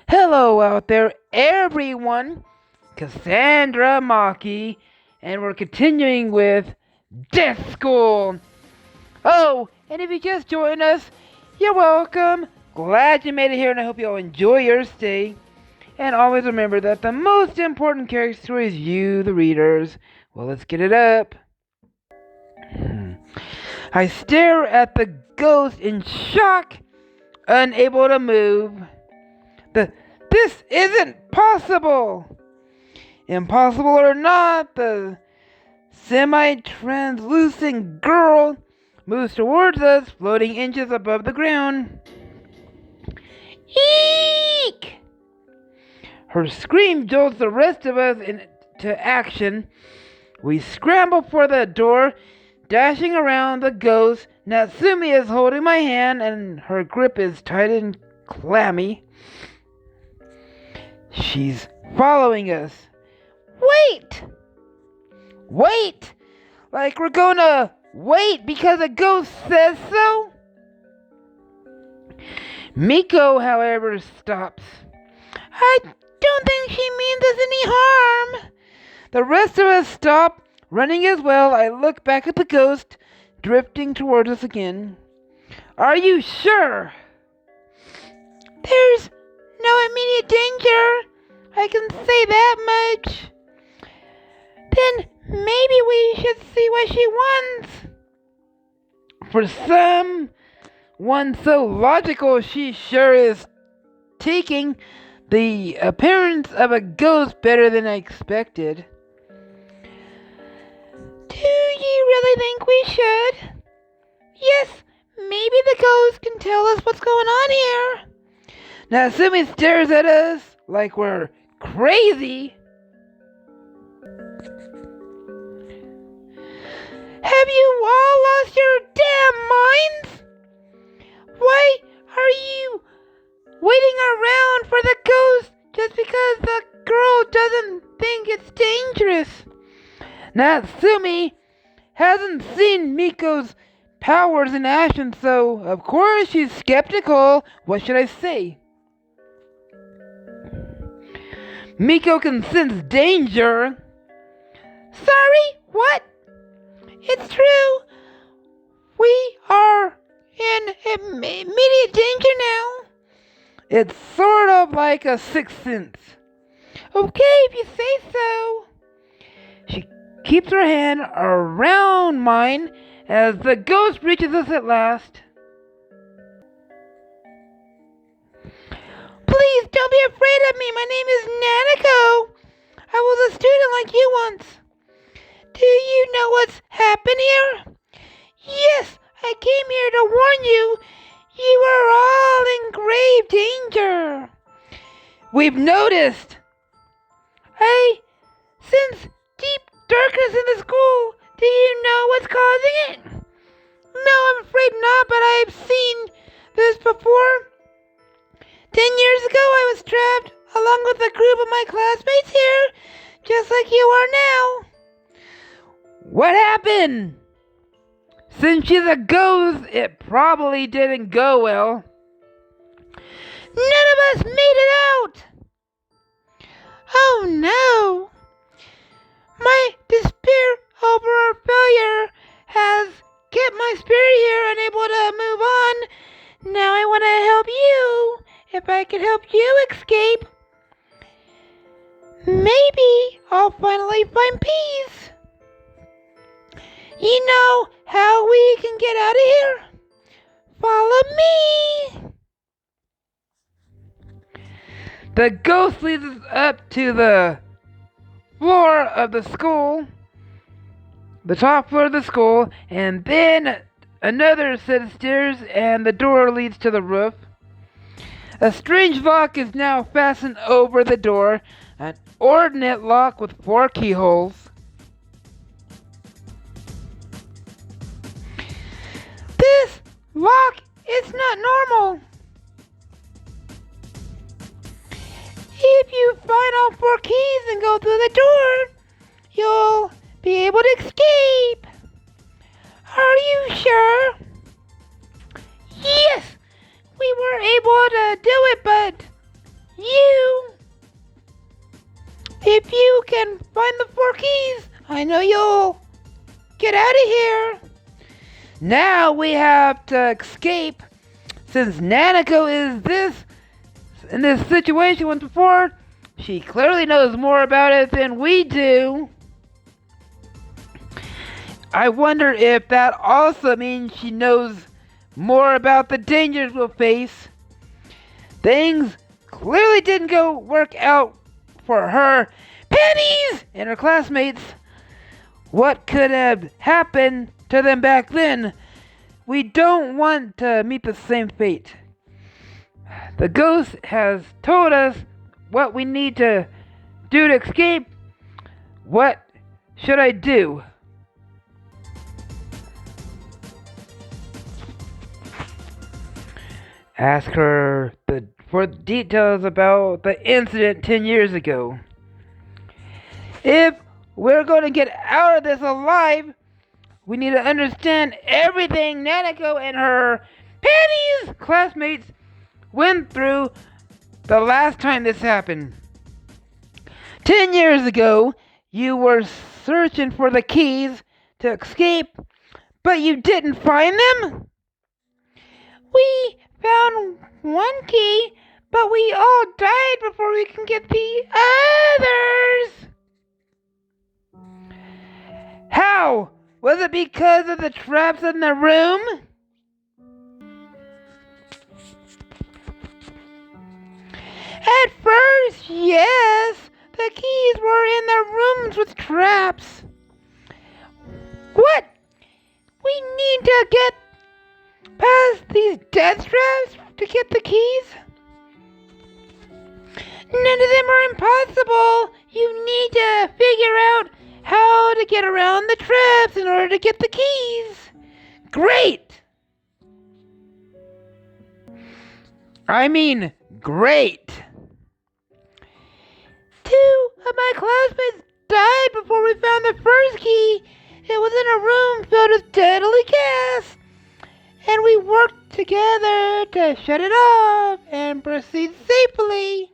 Hello out there, everyone. Cassandra Maki, and we're continuing with Death School. Oh, and if you just joined us, you're welcome. Glad you made it here, and I hope you all enjoy your stay. And always remember that the most important character is you, the readers. Well, let's get it up. I stare at the ghost in shock, unable to move. This isn't possible! Impossible or not, the semi-translucent girl moves towards us, floating inches above the ground. Eek! Her scream jolts the rest of us into action. We scramble for the door, dashing around the ghost. Natsumi is holding my hand, and her grip is tight and clammy. She's following us. Wait! Wait! Like we're gonna wait because a ghost says so? Miko, however, stops. I don't think she means us any harm. The rest of us stop, running as well. I look back at the ghost, drifting towards us again. Are you sure? There's no immediate danger. I can say that much. Then maybe we should see what she wants. For someone so logical, she sure is taking the appearance of a ghost better than I expected. Do you really think we should? Yes, maybe the ghost can tell us what's going on here. Natsumi stares at us like we're crazy. Have you all lost your damn minds? Why are you waiting around for the ghost just because the girl doesn't think it's dangerous? Natsumi hasn't seen Miko's powers in action, so of course she's skeptical. What should I say? Miko can sense danger. Sorry, what? It's true. We are in immediate danger now. It's sort of like a sixth sense. Okay, if you say so. She keeps her hand around mine as the ghost reaches us at last. Please don't be afraid of me. My name is Nanako. I was a student like you once. Do you know what's happened here? Yes, I came here to warn you. You are all in grave danger. We've noticed. I sense deep darkness in the school. Do you know what's causing it? No, I'm afraid not, but I've seen this before. 10 years ago, I was trapped along with a group of my classmates here, just like you are now. What happened? Since she's a ghost, it probably didn't go well. None of us made it out. Oh no. My despair over our failure has kept my spirit here, unable to move on. Now I want to help you. If I can help you escape, maybe I'll finally find peace. You know how we can get out of here? Follow me. The ghost leads us up to the floor of the school, the top floor of the school, and then another set of stairs, and the door leads to the roof. A strange lock is now fastened over the door, an ordnate lock with 4 keyholes. This lock is not normal. If you find all 4 keys and go through the door, you'll be able to escape. Are you sure? Yes, we were able to do it, but you I know you'll get out of here. Now we have to escape. Since Nanako is in this situation once before, she clearly knows more about it than we do. I wonder if that also means she knows more about the dangers we'll face. Things clearly didn't work out for her, Pennies, and her classmates. What could have happened to them back then? We don't want to meet the same fate. The ghost has told us what we need to do to escape. What should I do? Ask her for details about the incident 10 years ago. If we're going to get out of this alive, we need to understand everything Nanako and her Pennies classmates went through the last time this happened. 10 years ago, you were searching for the keys to escape, but you didn't find them? We found one key, but we all died before we can get the others. How? Was it because of the traps in the room? At first, yes. The keys were in the rooms with traps. What? We need to get past these death traps to get the keys? None of them are impossible. You need to figure out how to get around the traps in order to get the keys. Great! I mean, great! 2 of my classmates died before we found the first key. It was in a room filled with deadly gas, and we worked together to shut it off and proceed safely.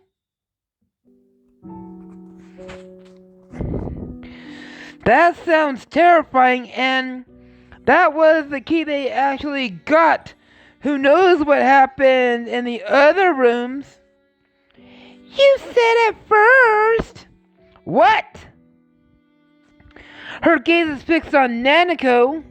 That sounds terrifying, and that was the key they actually got. Who knows what happened in the other rooms? You said at first. What? Her gaze is fixed on Nanako.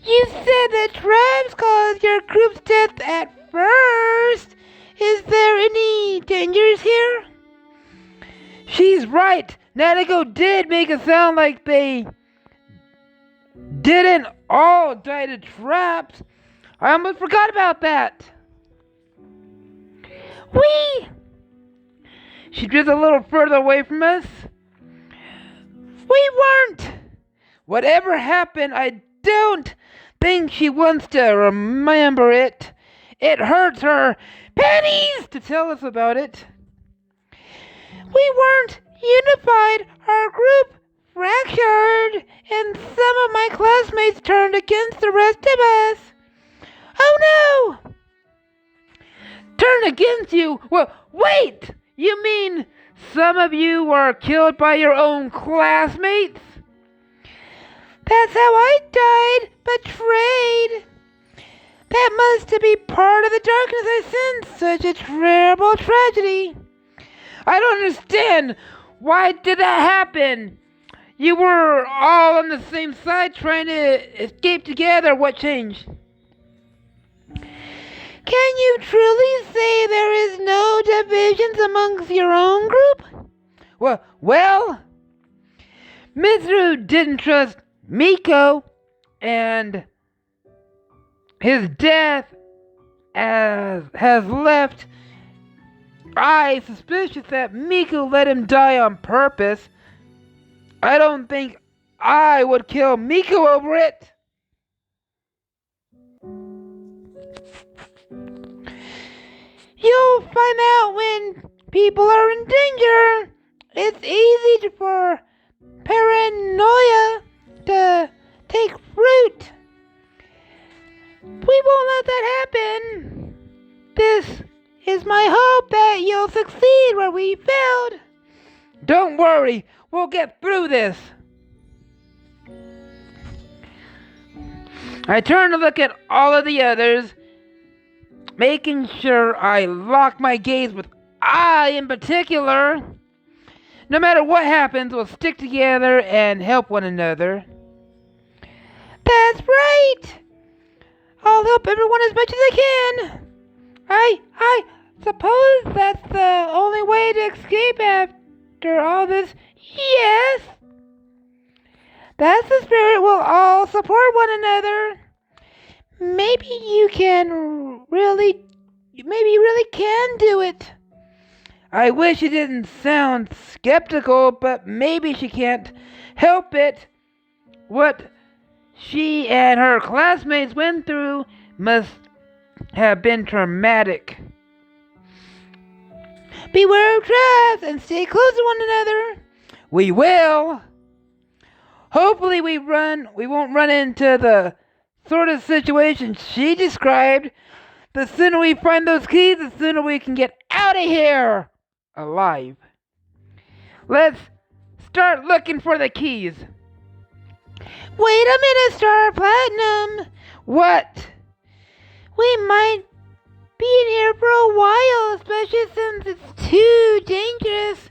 You said the traps caused your group's death at first. Is there any dangers here? She's right. Nanako did make it sound like they didn't all die to traps. I almost forgot about that. She drifts a little further away from us. We weren't. Whatever happened, I don't think she wants to remember it. It hurts her Pennies to tell us about it. We weren't unified. Our group fractured, and some of my classmates turned against the rest of us. Oh no! Turn against you? Well, wait! You mean some of you were killed by your own classmates? That's how I died, betrayed. That must be part of the darkness I sensed. Such a terrible tragedy. I don't understand. Why did that happen? You were all on the same side trying to escape together. What changed? Can you truly say there is no divisions amongst your own group? Well, Mitsuru didn't trust Miko, and his death has left I suspicious that Miko let him die on purpose. I don't think I would kill Miko over it. You'll find out when people are in danger. It's easy for paranoia to take root. We won't let that happen. This is my hope that you'll succeed where we failed. Don't worry, we'll get through this. I turn to look at all of the others, making sure I lock my gaze with I in particular. No matter what happens, we'll stick together and help one another. That's right! I'll help everyone as much as I can. I suppose that's the only way to escape after all this. Yes! That's the spirit. We'll all support one another. Maybe you really can do it. I wish it didn't sound skeptical, but maybe she can't help it. What she and her classmates went through must have been traumatic. Beware of traps and stay close to one another. We will. Hopefully we won't run into the sort of situation she described. The sooner we find those keys, the sooner we can get out of here alive. Let's start looking for the keys. Wait a minute, Star Platinum. What? We might be in here for a while, especially since it's too dangerous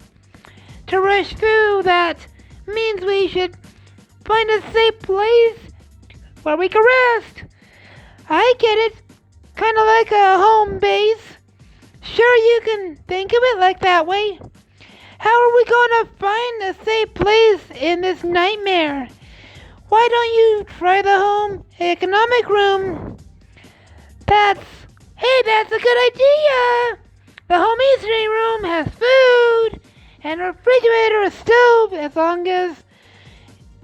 to rush through. That means we should find a safe place where we can rest. I get it. Kind of like a home base. Sure, you can think of it like that way. How are we going to find a safe place in this nightmare? Why don't you try the home economic room? That's a good idea. The home eating room has food and a refrigerator, a stove. As long as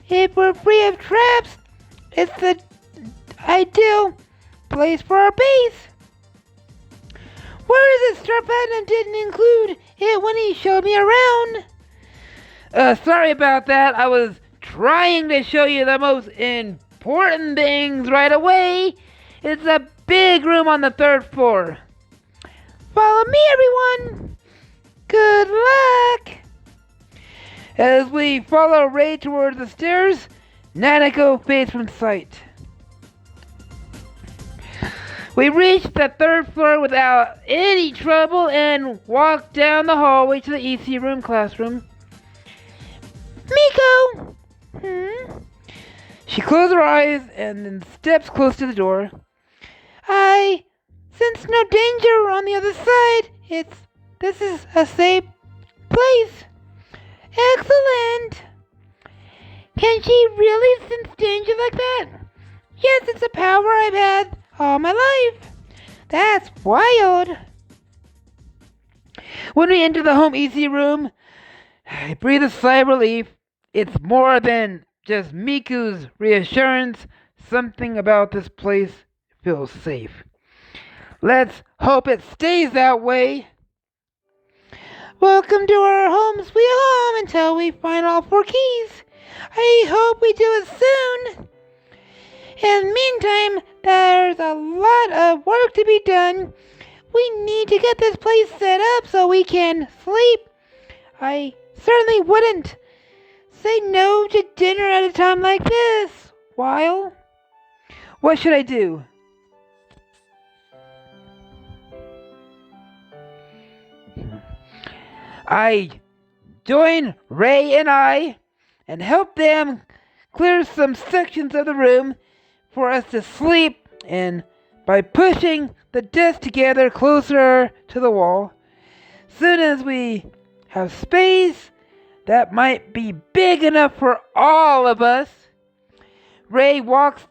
if we're free of traps, it's the ideal place for our base. Where is it? Star Platinum didn't include it when he showed me around. Sorry about that. I was trying to show you the most important things right away. It's a big room on the 3rd floor. Follow me, everyone. Good luck. As we follow Ray towards the stairs, Nanako fades from sight. We reach the 3rd floor without any trouble and walk down the hallway to the EC room classroom. Miko! She closes her eyes and then steps close to the door. I sense no danger on the other side. This is a safe place. Excellent! Can she really sense danger like that? Yes, it's a power I've had all my life. That's wild. When we enter the home EC room, I breathe a sigh of relief. It's more than just Miku's reassurance. Something about this place feels safe. Let's hope it stays that way. Welcome to our home sweet home until we find all 4 keys. I hope we do it soon. In the meantime, there's a lot of work to be done. We need to get this place set up so we can sleep. I certainly wouldn't say no to dinner at a time like this. Weil, what should I do? I join Ray and help them clear some sections of the room for us to sleep in by pushing the desks together closer to the wall. Soon as we have space that might be big enough for all of us, Ray walks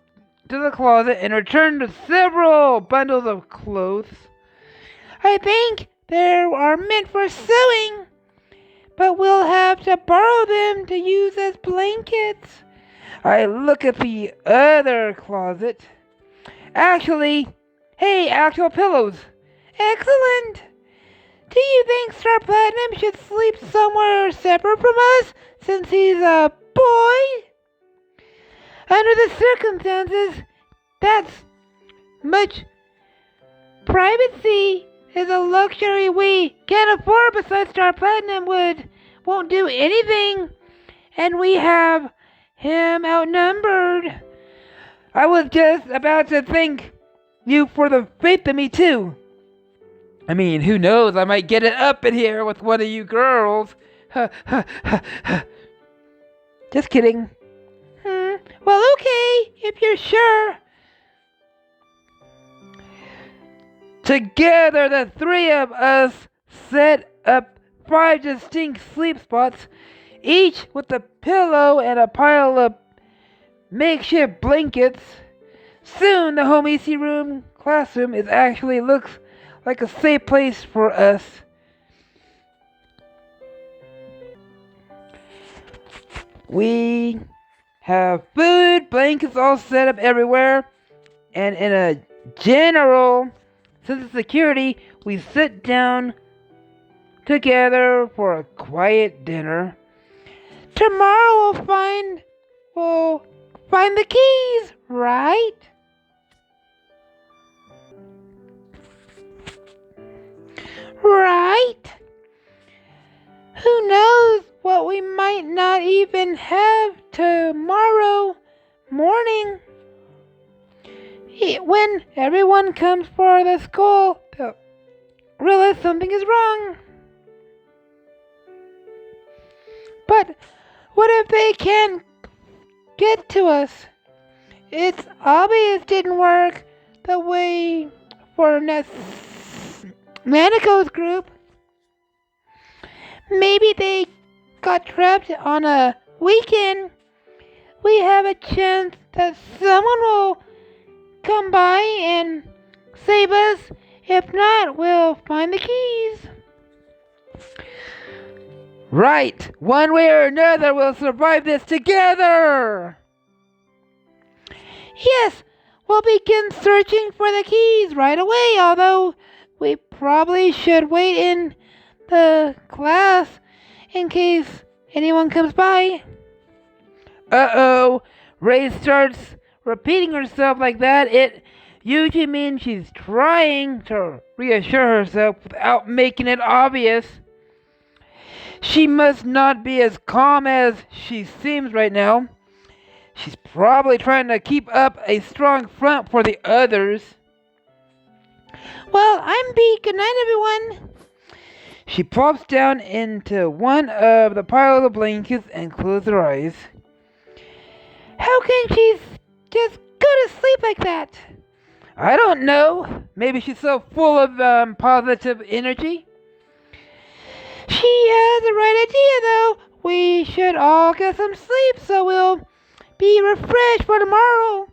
to the closet and returns with several bundles of clothes. I think they are meant for sewing, but we'll have to borrow them to use as blankets. I look at the other closet. Actual pillows. Excellent. Do you think Star Platinum should sleep somewhere separate from us since he's a boy? Under the circumstances, that's much privacy is a luxury we can't afford. Besides, Star Platinum won't do anything, and we have him outnumbered. I was just about to thank you for the faith in me, too. I mean, who knows? I might get it up in here with one of you girls. Just kidding. Well, okay, if you're sure. Together, the three of us set up 5 distinct sleep spots, each with a pillow and a pile of makeshift blankets. Soon, the home EC room classroom actually looks like a safe place for us. We have food, blankets all set up everywhere, and in a general sense of security, we sit down together for a quiet dinner. Tomorrow we'll find the keys, right? Right? Who knows what we might not even have tomorrow morning. When everyone comes for the school, they'll realize something is wrong. But what if they can't get to us? It's obvious it didn't work the way for Nanako's group. Maybe they got trapped on a weekend. We have a chance that someone will come by and save us. If not, we'll find the keys. Right. One way or another, we'll survive this together. Yes, we'll begin searching for the keys right away, although we probably should wait in the class in case anyone comes by. Uh-oh. Ray starts repeating herself like that. It usually means she's trying to reassure herself without making it obvious. She must not be as calm as she seems right now. She's probably trying to keep up a strong front for the others. Well, I'm B. Good night, everyone. She plops down into one of the piles of blankets and closes her eyes. How can she just go to sleep like that? I don't know. Maybe she's so full of positive energy. She has the right idea, though. We should all get some sleep so we'll be refreshed for tomorrow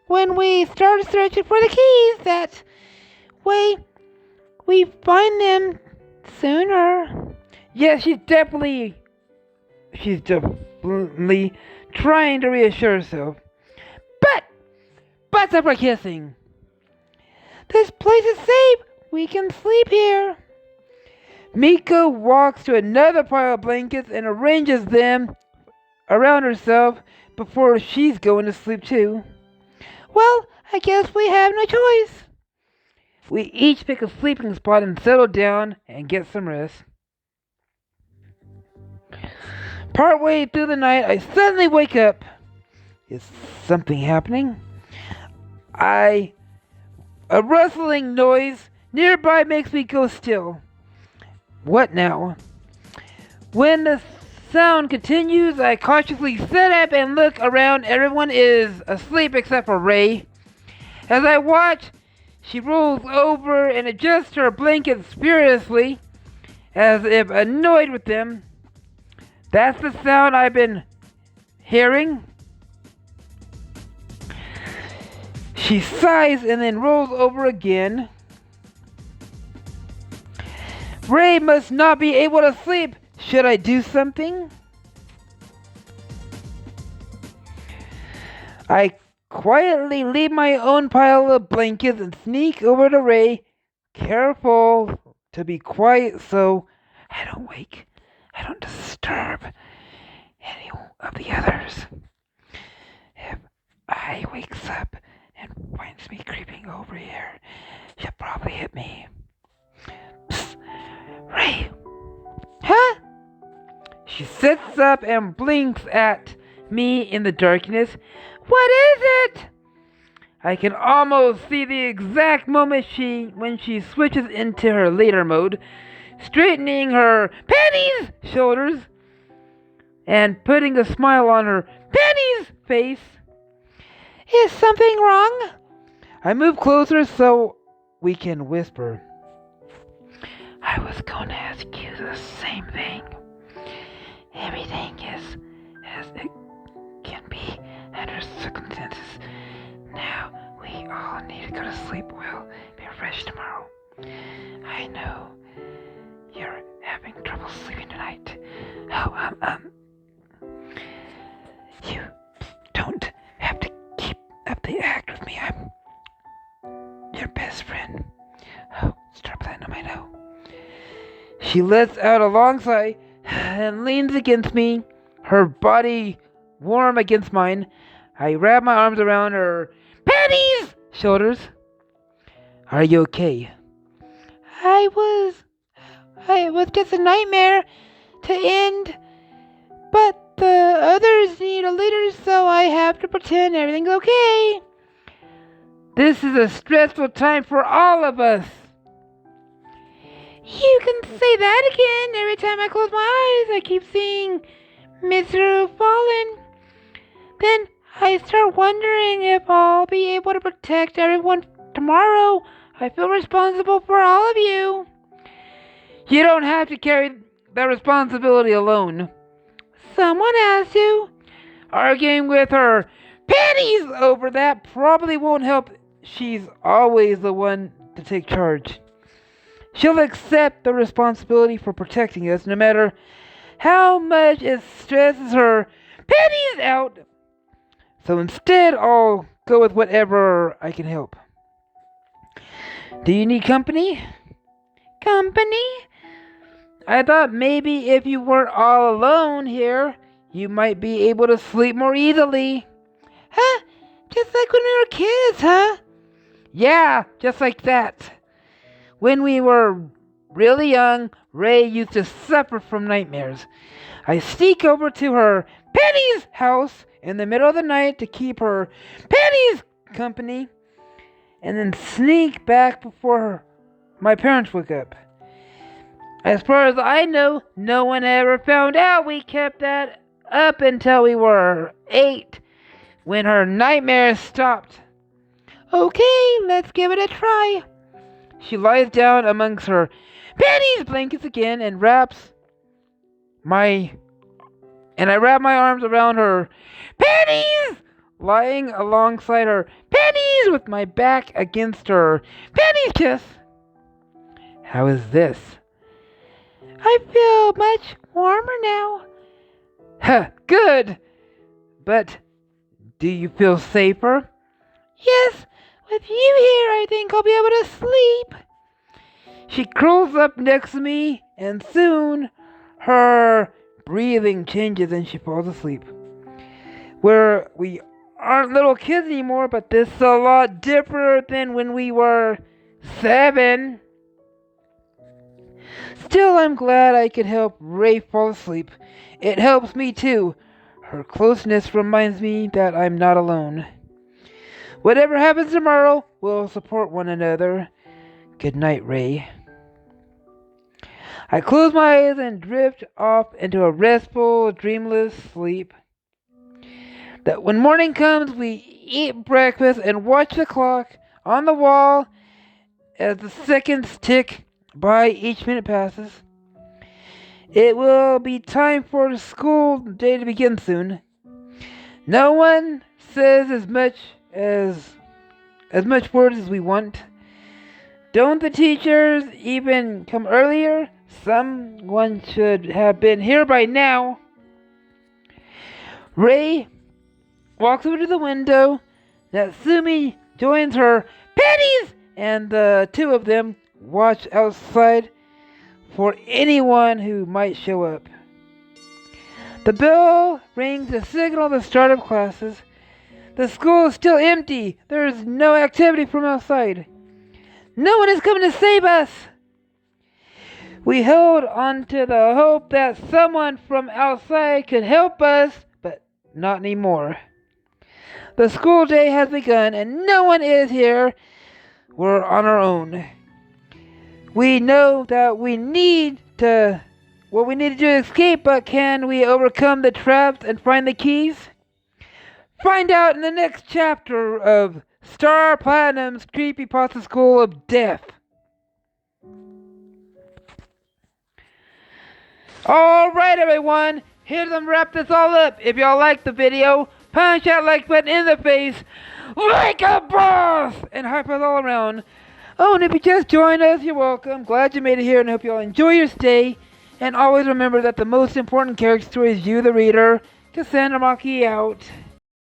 when we start searching for the keys. That way we find them sooner. Yes, she's definitely trying to reassure herself. But stop kissing. This place is safe. We can sleep here. Miko walks to another pile of blankets and arranges them around herself before she's going to sleep too. Well, I guess we have no choice. We each pick a sleeping spot and settle down and get some rest. Partway through the night, I suddenly wake up. Is something happening? A rustling noise nearby makes me go still. What now? When the sound continues, I cautiously sit up and look around. Everyone is asleep except for Ray. As I watch, she rolls over and adjusts her blankets furiously, as if annoyed with them. That's the sound I've been hearing. She sighs and then rolls over again. Ray must not be able to sleep. Should I do something? I quietly leave my own pile of blankets and sneak over to Ray, careful to be quiet so I don't disturb any of the others. If I wakes up and finds me creeping over here, she'll probably hit me. Psst. Ray! Huh? She sits up and blinks at me in the darkness. What is it? I can almost see the exact moment when she switches into her leader mode, straightening her panties shoulders and putting a smile on her panties face. Is something wrong? I move closer so we can whisper. I was going to ask you the same thing. Everything is as it can be under circumstances. Now we all need to go to sleep well, be fresh tomorrow. I know you're having trouble sleeping tonight. Oh, you don't have to keep up the act with me. I'm your best friend. Oh, stop that on my nose. She lets out a long sigh and leans against me, her body warm against mine. I wrap my arms around her panties shoulders. Are you okay? It was just a nightmare to end, but the others need a leader, so I have to pretend everything's okay. This is a stressful time for all of us. You can say that again. Every time I close my eyes, I keep seeing Mr. Fallen. Then I start wondering if I'll be able to protect everyone tomorrow. I feel responsible for all of you. You don't have to carry that responsibility alone. Someone has to. Arguing with her panties over that probably won't help. She's always the one to take charge. She'll accept the responsibility for protecting us no matter how much it stresses her panties out. So instead, I'll go with whatever I can help. Do you need company? Company? I thought maybe if you weren't all alone here, you might be able to sleep more easily. Huh? Just like when we were kids, huh? Yeah, just like that. When we were really young, Ray used to suffer from nightmares. I sneak over to her Penny's house in the middle of the night to keep her Penny's company, and then sneak back before my parents woke up. As far as I know, no one ever found out we kept that up until we were 8, when her nightmares stopped. Okay, let's give it a try. She lies down amongst her Penny's blankets again and I wrap my arms around her Penny's, lying alongside her Penny's with my back against her Penny's chest. How is this? I feel much warmer now. Huh, good. But do you feel safer? Yes, with you here, I think I'll be able to sleep. She curls up next to me, and soon her breathing changes and she falls asleep. We aren't little kids anymore, but this is a lot different than when we were 7. Still, I'm glad I could help Ray fall asleep. It helps me too. Her closeness reminds me that I'm not alone. Whatever happens tomorrow, we'll support one another. Good night, Ray. I close my eyes and drift off into a restful, dreamless sleep. That when morning comes, we eat breakfast and watch the clock on the wall as the seconds tick by each minute passes. It will be time for the school day to begin soon. No one says as much words as we want. Don't the teachers even come earlier? Someone should have been here by now. Ray walks over to the window. Natsumi joins her Pennies, and the two of them watch outside for anyone who might show up. The bell rings to signal the start of classes. The school is still empty. There is no activity from outside. No one is coming to save us. We held on to the hope that someone from outside could help us, but not anymore. The school day has begun and no one is here. We're on our own. We know that we need to do is escape, but can we overcome the traps and find the keys? Find out in the next chapter of Star Platinum's Creepypasta School of Death. Alright everyone, here's them wrap this all up. If y'all like the video, punch that like button in the face like a boss and hype us all around. Oh, and if you just joined us, you're welcome. Glad you made it here and hope you all enjoy your stay. And always remember that the most important character is you, the reader. Cassandra Maki out.